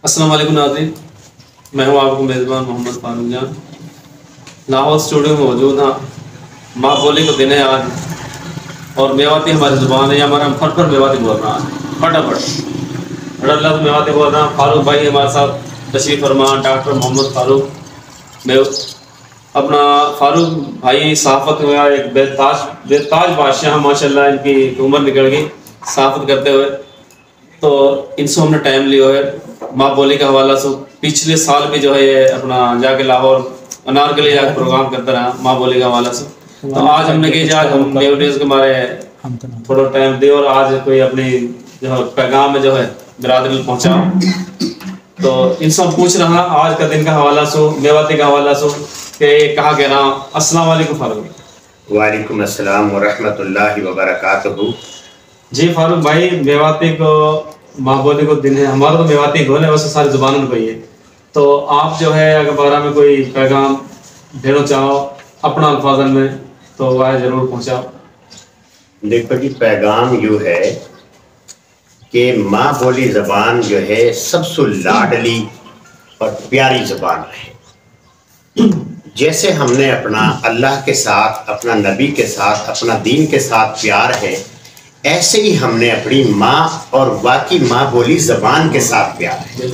السلام علیکم ناظرین، میں ہوں آپ کو میزبان محمد فاروق جان۔ لاہور اسٹوڈیو میں موجود ہاں۔ ماں بولی کو دن ہے آج، اور میواتی ہماری زبان ہے، یا ہمارا ہم فٹ میواتی بول رہا ہے، فٹافٹ اللہ سے میواتی بول رہا ہوں۔ فاروق بھائی ہمارے ساتھ تشریف فرما، ڈاکٹر محمد فاروق۔ میں اپنا فاروق بھائی صحافت میں ایک بے تاج بادشاہ، ماشاء اللہ ان کی عمر نکل گئی صحافت کرتے ہوئے، تو ان سے ہم نے ٹائم لیا ہے ماں بولی کا حوالہ سے۔ پچھلے سال بھی جو ہے یہ اپنا جا کے لاہور انارکلی جا کے پروگرام کرتا رہا ماں بولی کا حوالہ سے۔ تو آج ہم نے کہ آج ہم نیو ڈیز کے مارے تھوڑا ٹائم دے، اور آج کوئی اپنی جو ہے پیغام میں جو ہے برادری پہنچاؤ، تو ان سے پوچھ رہا آج کا دن کا حوالہ سو، میواتی کا حوالہ سو کہ کہاں کہہ رہا ہوں۔ السلام علیکم فاروق۔ وعلیکم السلام ورحمۃ اللہ وبرکاتہ۔ جی فاروق بھائی، میواتی کو ماں بولی کو دن ہے، ہمارا تو میواتی کو ہے، ویسے ساری زبانوں کو ہی ہے، تو آپ جو ہے اگر بارہ میں کوئی پیغام دینا چاہو اپنا الفاظ میں تو وہ ضرور پہنچاؤ۔ دیکھو جی، پیغام یوں ہے کہ ماں بولی زبان جو ہے سب سے لاڈلی اور پیاری زبان ہے۔ جیسے ہم نے اپنا اللہ کے ساتھ، اپنا نبی کے ساتھ، اپنا دین کے ساتھ پیار ہے، ایسے ہی ہم نے اپنی ماں اور واقعی ماں بولی زبان کے ساتھ پیار ہے،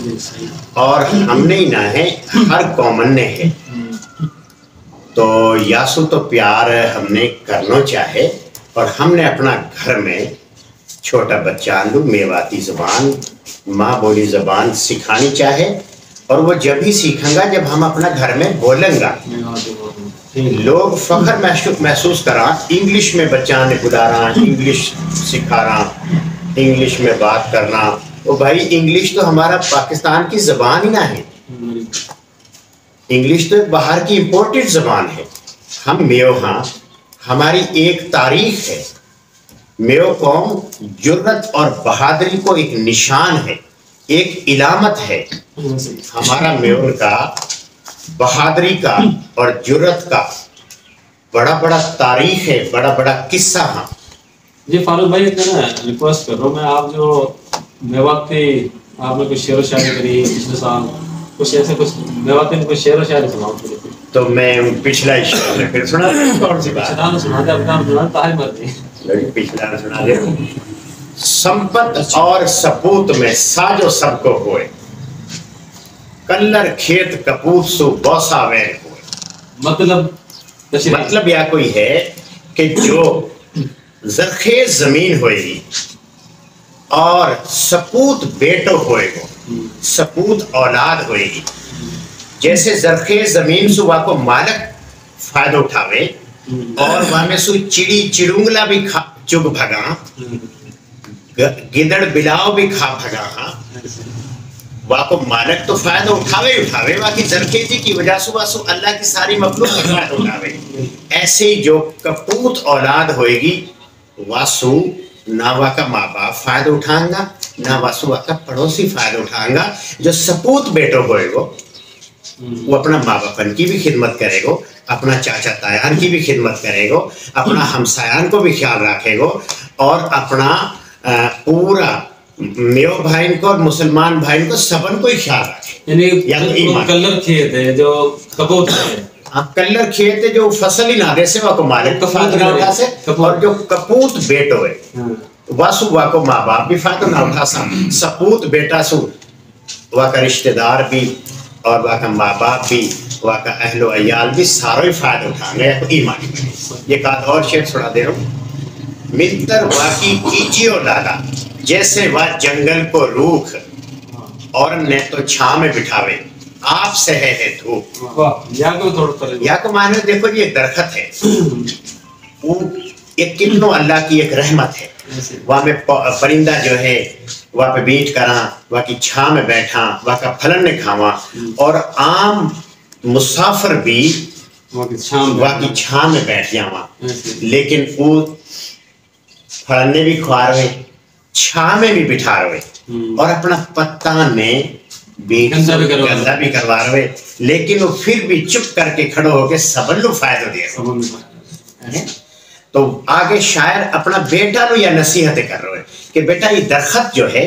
اور ہم نے ہی نہ ہے، ہر قومن نے ہے۔ تو یاسو تو پیار ہم نے کرنا چاہے، اور ہم نے اپنا گھر میں چھوٹا بچہ میواتی زبان، ماں بولی زبان سکھانی چاہے، اور وہ جب ہی سیکھیں گا جب ہم اپنا گھر میں بولیں گا۔ لوگ فخر محسوس کرا انگلش میں بچہ نے بلا رہا، انگلش سکھا رہا، انگلش میں بات کرنا۔ وہ بھائی انگلش تو ہمارا پاکستان کی زبان ہی نہ ہے، انگلش تو باہر کی امپورٹڈ زبان ہے۔ ہم میو ہاں، ہماری ایک تاریخ ہے، میو قوم جرت اور بہادری کو ایک نشان ہے، ایک علامت ہے۔ ہمارا میو کا بہادری کا اور جرت کا بڑا بڑا تاریخ ہے، بڑا بڑا قصہ ہاں۔ جی فاروق بھائی، ریکویسٹ کر رہا ہوں میں، آپ جو میواتی آپ نے کچھ شعر و شاعری کری پچھلے سال، کچھ ایسے کچھ میواتی میں کچھ شعر و شاعری سناؤ۔ تو میں پچھلا شعر پھر سنا کون سی بات؟ پچھلا سنا دے، اپنا سنا تاہی مرضی۔ پچھلا سنا دے۔ سمپت اور سپوت میں ساجو سب کو ہوئے، کلر کھیت کپوت سو بوسا وین ہوئے۔ مطلب یا کوئی ہے کہ جو زرخیز زمین ہوئے گی اور سپوت بیٹو ہوئے گو، سپوت اولاد ہوئے گی، جیسے زرخیز زمین سو وہاں کو مالک فائدہ اٹھاوے، اور وہاں میں سو چڑی چڑونگلا بھی چگ بھگا، گدڑ بلاؤ بھی کھا بھگا ہاں، وہاں کو مالک تو فائدہ اٹھاوے وہاں کی زرخیزی کی وجہ سے وہاں سو اللہ کی ساری مخلوق فائدہ اٹھاوے۔ ایسے ہی جو کپوت اولاد ہوئے گی واسو نہ وہاں کا ماں باپ فائدہ اٹھائیں گا، نہ واسو وہاں کا پڑوسی فائدہ اٹھائیں گا۔ جو سپوت بیٹو ہوئے گو وہ اپنا ماں باپن کی بھی خدمت کرے گو، اپنا چاچا تایان کی بھی خدمت کرے گو، اپنا ہمسایان کو بھی خیال رکھے گو، اور اپنا پورا میو بھائن کو اور مسلمان بھائن کو سبن کو ہی خیال رکھے۔ یعنی کلر کھیت ہے جو کپوت ہے، کلر کھیت ہے جو فصل ہی نہ دے سے وہاں کو مالک تو فائدہ نہ اٹھا سے، اور جو کپوت بیٹو ہے واسو وہاں کو ماں باپ بھی فائدہ نہ اٹھا سا، سپوت بیٹا سو وہاں کا رشتہ دار بھی اور وہاں کا ماں باپ بھی، وہاں کا اہل و عیال بھی ساروں ہی فائدہ اٹھائیں گے ایمانی بنے۔ یہ کہا اور شعر سنا دے رہا ہوں۔ منتر واقعی کیجیو لالا، جیسے وہ جنگل کو روکھ، اور نے تو چھاں میں بٹھاوے، آپ سے ہے دھوپ۔ یا کو معنی دیکھو یہ ایک درخت ہے، وہ ایک کتنوں اللہ کی ایک رحمت ہے، وہاں میں پرندہ جو ہے وہاں پہ بیٹھ کراں، وہاں کی چھاں میں بیٹھاں، وہاں کا پھلن نے کھاواں، اور عام مسافر بھی وہاں کی چھاں میں بیٹھ جاواں، لیکن وہ پھلنے بھی کھوا رہے، چھاں میں بھی بٹھا رہے، اور اپنا پتہ نے بھی گندہ بھی کروا رہے، لیکن وہ پھر بھی چپ کر کے کھڑو ہو کے سبن لو فائدہ دے رہے۔ تو آگے شاعر اپنا بیٹا نو یا نصیحت کر رہے کہ بیٹا یہ درخت جو ہے